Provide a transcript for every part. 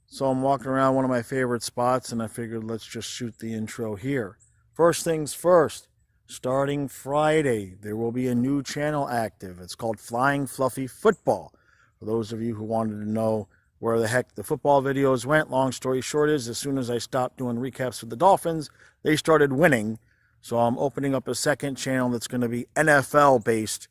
So I'm walking around one of my favorite spots and I figured let's just shoot the intro here. First things first, starting Friday, there will be a new channel active. It's called Flying Fluffy Football. For those of you who wanted to know where the heck the football videos went, long story short is as soon as I stopped doing recaps for the Dolphins, they started winning. So I'm opening up a second channel that's going to be NFL based.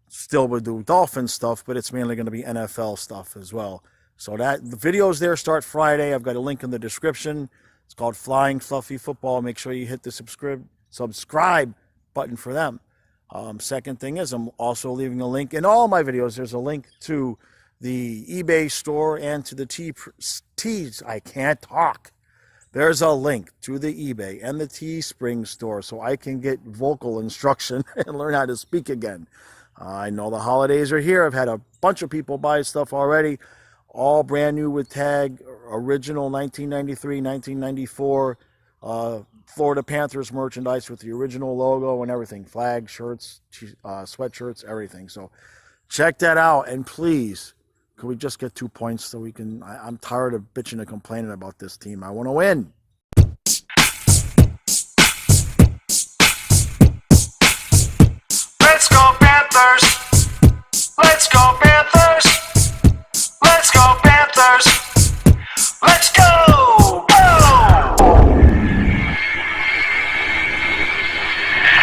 Still with the Dolphin stuff, but it's mainly going to be NFL stuff as well. So that the videos there start Friday. I've got a link in the description. It's called Flying Fluffy Football. Make sure you hit the subscribe button for them. Second thing is I'm also leaving a link in all my videos. There's a link to the eBay store and to the Tees. I can't talk. There's a link to the eBay and the Teespring store so I can get vocal instruction and learn how to speak again. I know the holidays are here. I've had a bunch of people buy stuff already, all brand new with tag, original 1993, 1994 Florida Panthers merchandise with the original logo and everything, flag, shirts, sweatshirts, everything. So check that out, and please, could we just get 2 points so we can, I'm tired of bitching and complaining about this team. I want to win. Let's go Panthers! Let's go Panthers! Let's go Panthers! Let's go! Go!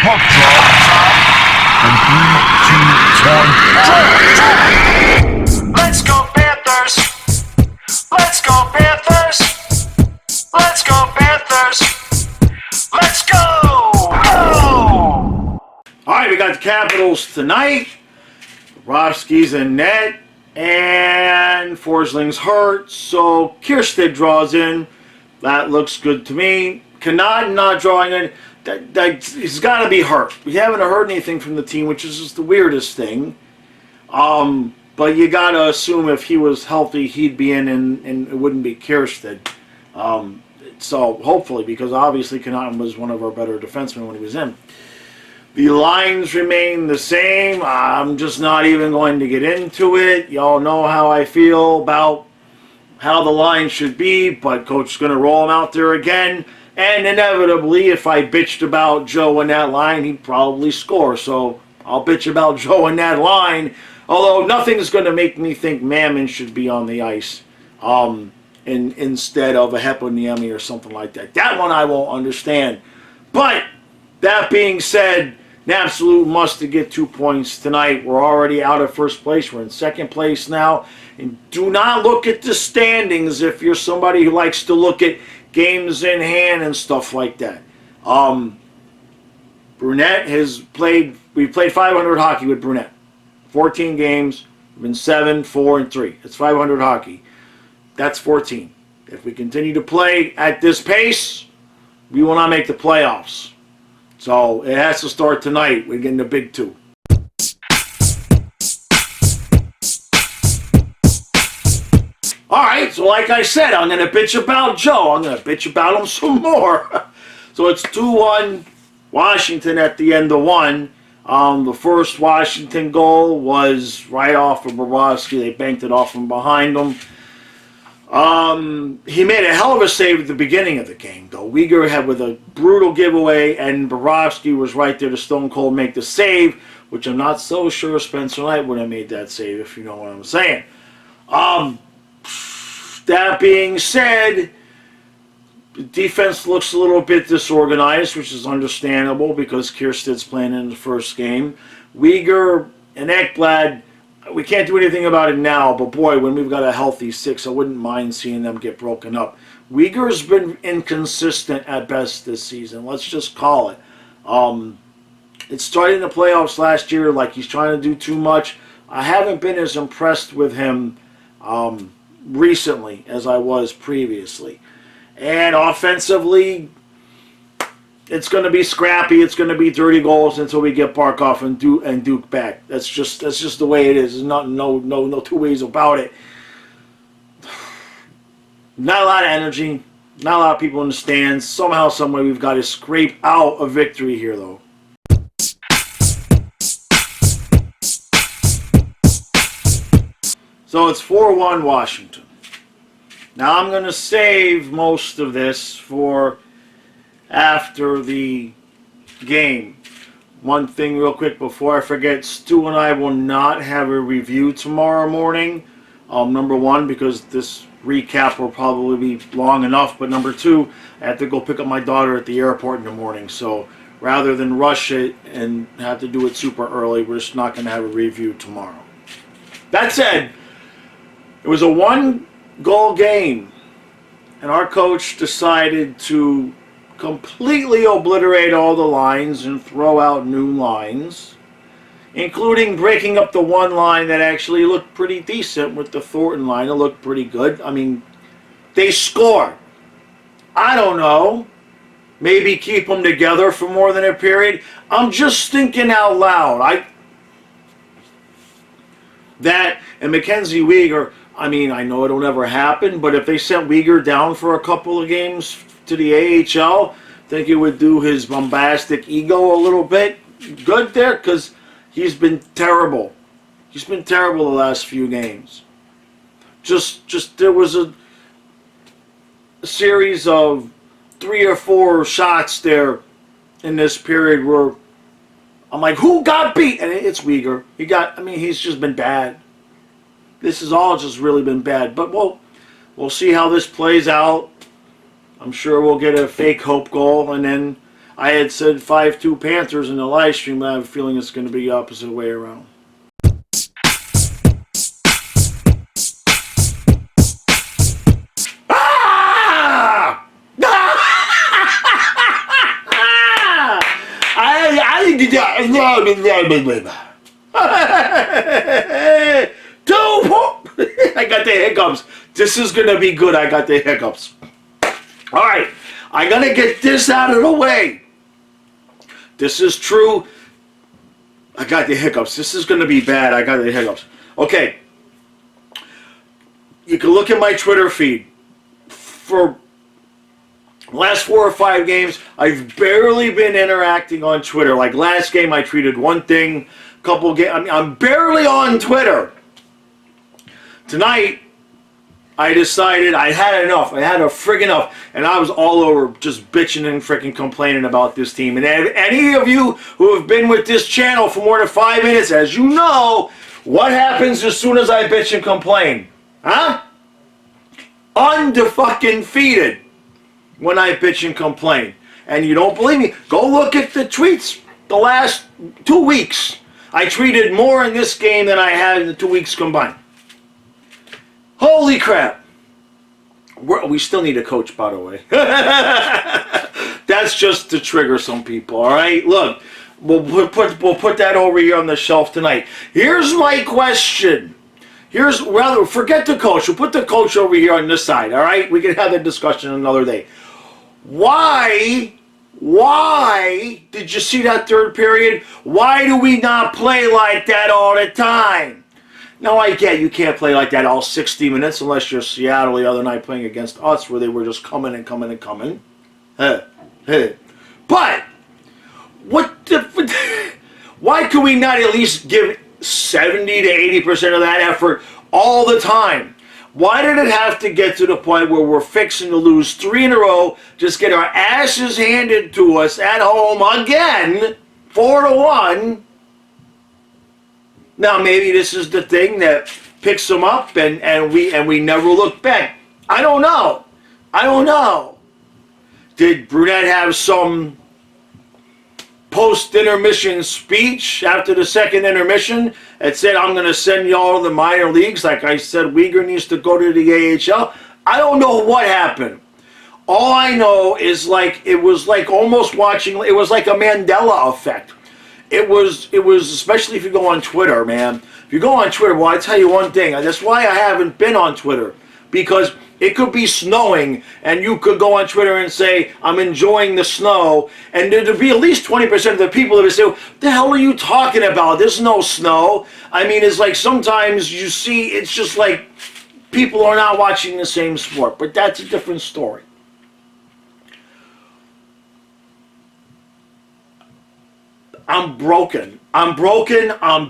Puck drop. And 3, 2, 1, drop! Let's go Panthers! Let's go Panthers! Let's go Panthers! Let's go! Go! All right, we got the Capitals tonight. Bobrovsky's in net, and Forsling's hurt, so Kiersted draws in. That looks good to me. Kanad not drawing in. He's got to be hurt. We haven't heard anything from the team, which is just the weirdest thing. But you got to assume if he was healthy, he'd be in, and it wouldn't be Kiersted. So hopefully, because obviously Kanad was one of our better defensemen when he was in. The lines remain the same. I'm just not even going to get into it. Y'all know how I feel about how the line should be, but Coach is going to roll them out there again. And inevitably, if I bitched about Joe in that line, he'd probably score. So I'll bitch about Joe in that line. Although nothing's going to make me think Mammon should be on the ice instead of a Heponiemi or something like that. That one I won't understand. But that being said, an absolute must to get 2 points tonight. We're already out of first place. We're in second place now. And do not look at the standings if you're somebody who likes to look at games in hand and stuff like that. Brunette has played, we've played 500 hockey with Brunette. 14 games, we've been 7, 4, and 3. It's 500 hockey. That's 14. If we continue to play at this pace, we will not make the playoffs. So it has to start tonight. We're getting the big 2. All right, so like I said, I'm going to bitch about Joe. I'm going to bitch about him some more. So it's 2-1 Washington at the end of 1. The first Washington goal was right off of Bobrovsky. They banked it off from behind him. He made a hell of a save at the beginning of the game, though. Uyghur had with a brutal giveaway, and Bobrovsky was right there to stone cold make the save, which I'm not so sure Spencer Knight would have made that save, if you know what I'm saying. That being said, the defense looks a little bit disorganized, which is understandable because Kiersted's playing in the first game. Uyghur and Ekblad, we can't do anything about it now, but boy, when we've got a healthy 6, I wouldn't mind seeing them get broken up. Uyghur's been inconsistent at best this season. Let's just call it. It started in the playoffs last year like he's trying to do too much. I haven't been as impressed with him recently as I was previously. And offensively, it's going to be scrappy. It's going to be dirty goals until we get Barkov and Duke back. That's just the way it is. There's no two ways about it. Not a lot of energy. Not a lot of people in the stands. Somehow, someway, we've got to scrape out a victory here, though. So it's 4-1 Washington. Now I'm going to save most of this for after the game. One thing real quick before I forget, Stu and I will not have a review tomorrow morning. Number one, because this recap will probably be long enough, but number two, I have to go pick up my daughter at the airport in the morning. So rather than rush it and have to do it super early, we're just not going to have a review tomorrow. That said, it was a one-goal game, and our coach decided to completely obliterate all the lines and throw out new lines, including breaking up the one line that actually looked pretty decent with the Thornton line. It looked pretty good. I mean, they scored. I don't know. Maybe keep them together for more than a period. I'm just thinking out loud. That and Mackenzie Weegar, I mean, I know it'll never happen, but if they sent Weegar down for a couple of games to the AHL, I think it would do his bombastic ego a little bit good there, because he's been terrible. He's been terrible the last few games. Just there was a series of 3 or 4 shots there in this period where I'm like, who got beat? And it's Weegar. He's just been bad. This has all just really been bad. But we'll see how this plays out. I'm sure we'll get a fake hope goal. And then I had said 5-2 Panthers in the live stream, but I have a feeling it's going to be the opposite way around. I got the hiccups. This is going to be good. I got the hiccups. All right. I got to get this out of the way. This is true. I got the hiccups. This is going to be bad. I got the hiccups. Okay. You can look at my Twitter feed. For the last 4 or 5 games, I've barely been interacting on Twitter. Like last game, I tweeted one thing. Couple games. I'm barely on Twitter. Tonight, I decided I had enough. I had a friggin' enough. And I was all over just bitching and freaking complaining about this team. And any of you who have been with this channel for more than 5 minutes, as you know, what happens as soon as I bitch and complain? Huh? Undefeated when I bitch and complain. And you don't believe me? Go look at the tweets the last 2 weeks. I tweeted more in this game than I had in the 2 weeks combined. Holy crap. We still need a coach, by the way. That's just to trigger some people, all right? Look, we'll put that over here on the shelf tonight. Here's my question. Forget the coach. We'll put the coach over here on this side, all right? We can have that discussion another day. Why did you see that third period? Why do we not play like that all the time? Now, I get you can't play like that all 60 minutes unless you're Seattle the other night playing against us where they were just coming and coming and coming. But why could we not at least give 70 to 80% of that effort all the time? Why did it have to get to the point where we're fixing to lose 3 in a row, just get our asses handed to us at home again, 4-1? Now maybe this is the thing that picks them up and we never look back. I don't know. Did Brunette have some post-intermission speech after the second intermission that said, I'm going to send y'all to the minor leagues? Like I said, Weegar needs to go to the AHL. I don't know what happened. All I know is it was like almost watching, it was like a Mandela effect. It was especially if you go on Twitter, man. If you go on Twitter, well, I tell you one thing. That's why I haven't been on Twitter. Because it could be snowing, and you could go on Twitter and say, I'm enjoying the snow. And there'd be at least 20% of the people that would say, what the hell are you talking about? There's no snow. I mean, it's like sometimes you see, it's just like people are not watching the same sport. But that's a different story. I'm broken. I'm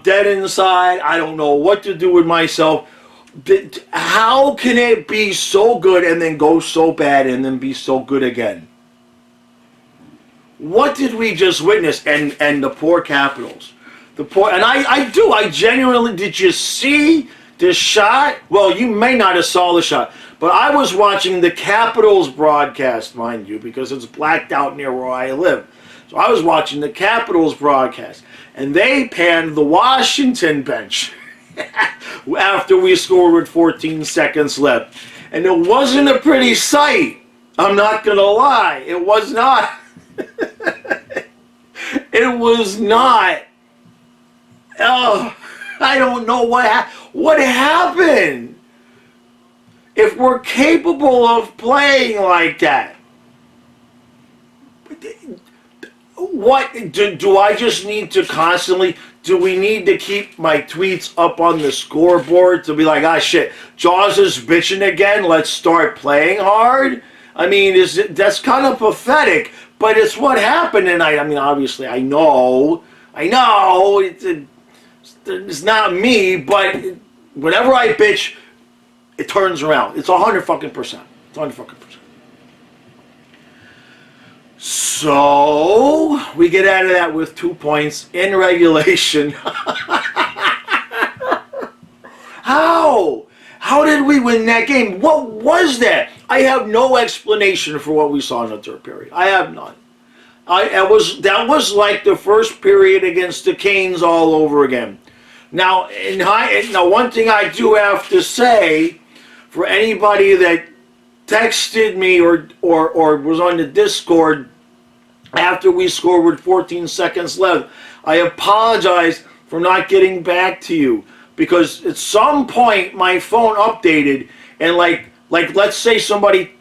dead inside. I don't know what to do with myself. How can it be so good and then go so bad and then be so good again? What did we just witness? And the poor Capitals. I genuinely, did you see the shot? Well, you may not have saw the shot, but I was watching the Capitals broadcast, mind you, because it's blacked out near where I live. So I was watching the Capitals broadcast, and they panned the Washington bench after we scored with 14 seconds left. And it wasn't a pretty sight. I'm not going to lie. It was not. It was not. Oh, I don't know what happened. If we're capable of playing like that, what do I just need to constantly? Do we need to keep my tweets up on the scoreboard to be like, ah, shit, Jaws is bitching again. Let's start playing hard. I mean, that's kind of pathetic, but it's what happened tonight. I mean, obviously, I know, it's not me, but whenever I bitch, it turns around. It's 100%. It's 100%. So we get out of that with 2 points in regulation. How? How did we win that game? What was that? I have no explanation for what we saw in the third period. I have none. That was like the first period against the Canes all over again. Now, one thing I do have to say, for anybody that texted me or was on the Discord after we scored with 14 seconds left, I apologize for not getting back to you, because at some point my phone updated, and like let's say somebody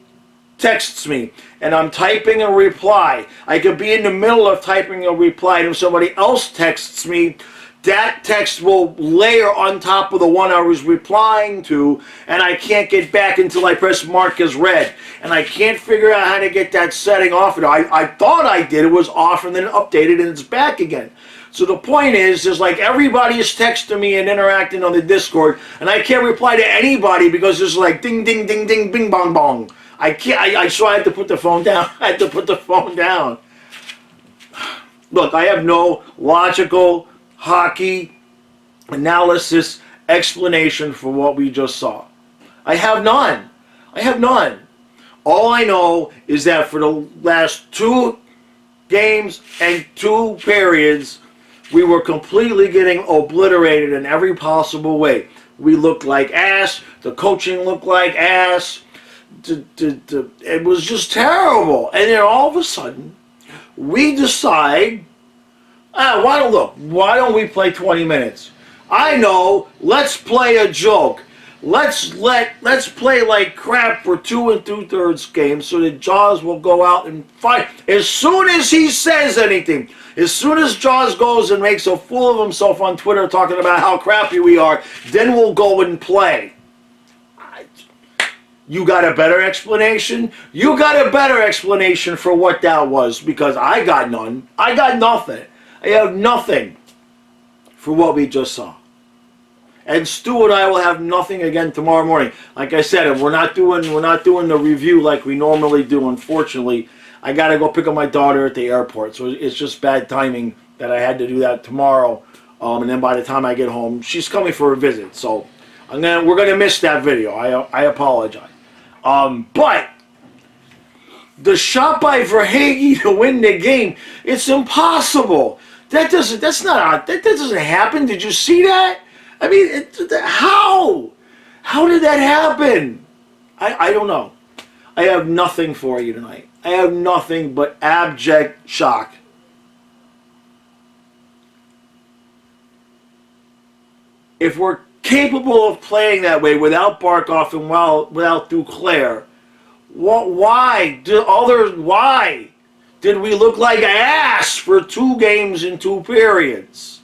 texts me and I'm typing a reply. I could be in the middle of typing a reply, and if somebody else texts me, that text will layer on top of the one I was replying to, and I can't get back until I press mark as read. And I can't figure out how to get that setting off. I thought I did. It was off and then updated, and it's back again. So the point is like everybody is texting me and interacting on the Discord, and I can't reply to anybody because it's like ding, ding, ding, ding, bing, bong, bong. So I had to put the phone down. I had to put the phone down. Look, I have no logical hockey analysis explanation for what we just saw. I have none. All I know is that for the last 2 games and 2 periods, we were completely getting obliterated in every possible way. We looked like ass. The coaching looked like ass. It was just terrible. And then all of a sudden, we decide, why don't we play 20 minutes? I know, let's play a joke. Let's play like crap for 2 2/3 games so that Jaws will go out and fight. As soon as he says anything, as soon as Jaws goes and makes a fool of himself on Twitter talking about how crappy we are, then we'll go and play. You got a better explanation? You got a better explanation for what that was, because I got none. I got nothing. I have nothing for what we just saw. And Stu and I will have nothing again tomorrow morning. Like I said, we're not doing the review like we normally do. Unfortunately, I gotta go pick up my daughter at the airport, so it's just bad timing that I had to do that tomorrow. And then by the time I get home, she's coming for a visit, so we're gonna miss that video. I apologize. But the shot by Verhaeghe to win the game, it's impossible. That doesn't happen. Did you see that? I mean, how? How did that happen? I don't know. I have nothing for you tonight. I have nothing but abject shock. If we're capable of playing that way without Barkov and without Duclair, why did we look like ass for 2 games and 2 periods?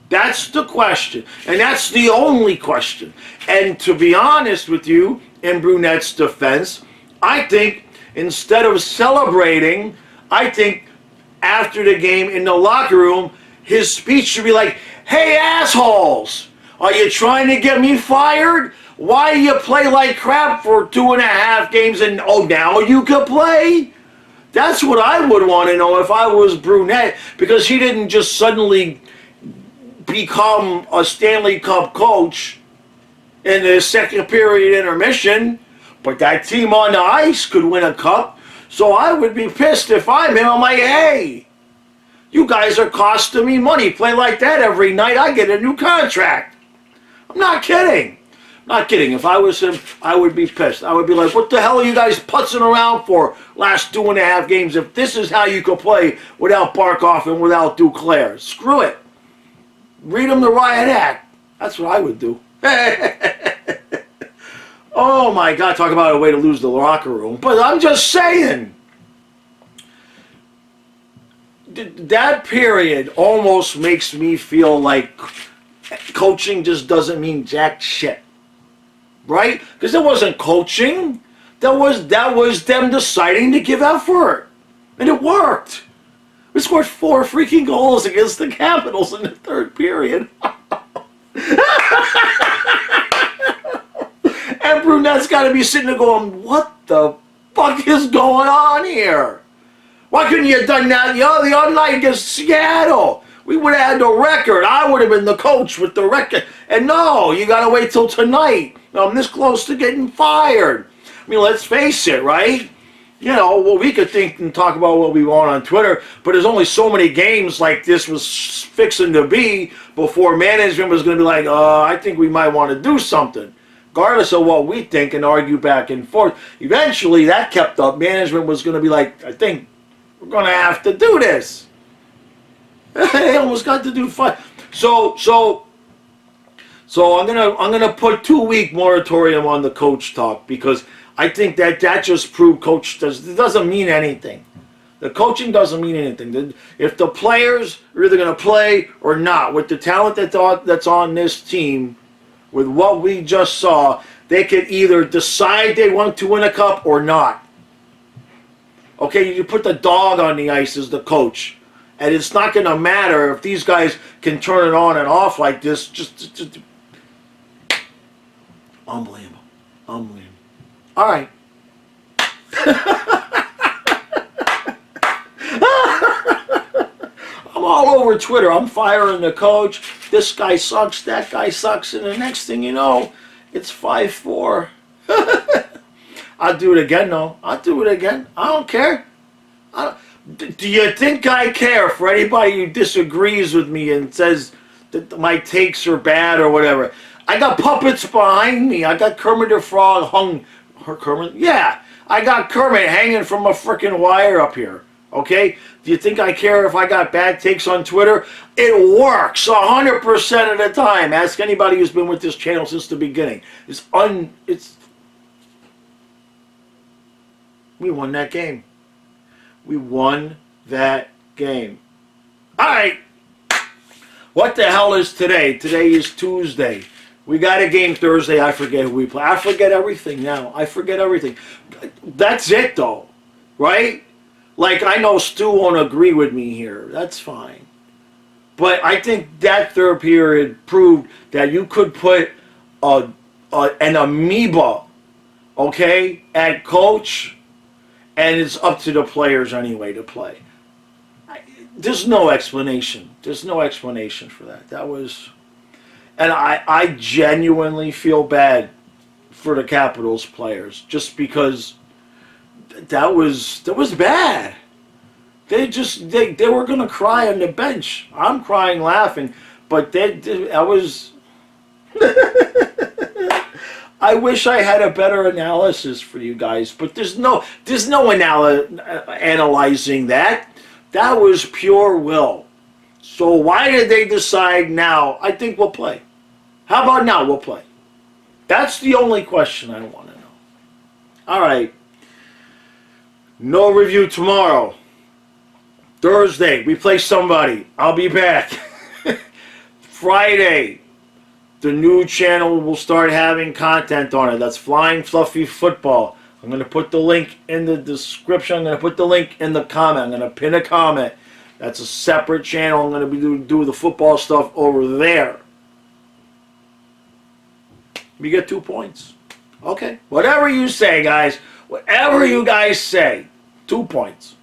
That's the question, and that's the only question. And to be honest with you, in Brunette's defense, I think instead of celebrating, I think after the game in the locker room, his speech should be like, "Hey assholes, Are you trying to get me fired? Why do you play like crap for 2.5 games and now you can play? That's what I would want to know if I was Brunette, because he didn't just suddenly become a Stanley Cup coach in the second period intermission, but that team on the ice could win a cup. So I would be pissed if I'm him. I'm like, hey, you guys are costing me money. Play like that every night, I get a new contract. I'm not kidding. Not kidding. If I was him, I would be pissed. I would be like, what the hell are you guys putzing around for last 2.5 games if this is how you could play without Barkov and without Duclair? Screw it. Read them the riot act. That's what I would do. Oh my God, talk about a way to lose the locker room. But I'm just saying, that period almost makes me feel like coaching just doesn't mean jack shit. Right? Because it wasn't coaching. That was them deciding to give effort. And it worked. We scored 4 freaking goals against the Capitals in the third period. And Brunette's got to be sitting there going, what the fuck is going on here? Why couldn't you have done that the other night against Seattle? We would have had the record. I would have been the coach with the record. And no, you got to wait till tonight. I'm this close to getting fired. I mean, let's face it, right? You know, well, we could think and talk about what we want on Twitter, but there's only so many games like this was fixing to be before management was going to be like, I think we might want to do something. Regardless of what we think and argue back and forth. Eventually, that kept up. Management was going to be like, I think we're going to have to do this. They almost got to do fun. So I'm gonna put 2-week moratorium on the coach talk, because I think that just proved coach it doesn't mean anything. The coaching doesn't mean anything. If the players are either gonna play or not, with the talent that's on this team, with what we just saw, they could either decide they want to win a cup or not. Okay, you put the dog on the ice as the coach. And it's not going to matter if these guys can turn it on and off like this. Just unbelievable. Unbelievable. All right. I'm all over Twitter. I'm firing the coach. This guy sucks. That guy sucks. And the next thing you know, it's 5-4. I'll do it again, though. I'll do it again. I don't care. Do you think I care for anybody who disagrees with me and says that my takes are bad or whatever? I got puppets behind me. I got Kermit the Frog hung. Kermit? Yeah. I got Kermit hanging from a freaking wire up here. Okay? Do you think I care if I got bad takes on Twitter? It works 100% of the time. Ask anybody who's been with this channel since the beginning. We won that game. We won that game. All right. What the hell is today? Today is Tuesday. We got a game Thursday. I forget who we play. I forget everything now. I forget everything. That's it, though. Right? Like, I know Stu won't agree with me here. That's fine. But I think that third period proved that you could put an amoeba, okay, at coach, and it's up to the players anyway to play. There's no explanation. There's no explanation for that. That was... And I genuinely feel bad for the Capitals players, just because that was bad. They were gonna cry on the bench. I'm crying laughing, but I was... I wish I had a better analysis for you guys, but there's no analyzing that. That was pure will. So why did they decide now? I think we'll play. How about now we'll play? That's the only question I want to know. All right. No review tomorrow. Thursday, we play somebody. I'll be back. Friday, the new channel will start having content on it. That's Flying Fluffy Football. I'm going to put the link in the description. I'm going to put the link in the comment. I'm going to pin a comment. That's a separate channel. I'm going to be do the football stuff over there. You get 2 points. Okay. Whatever you say, guys. Whatever you guys say. 2 points.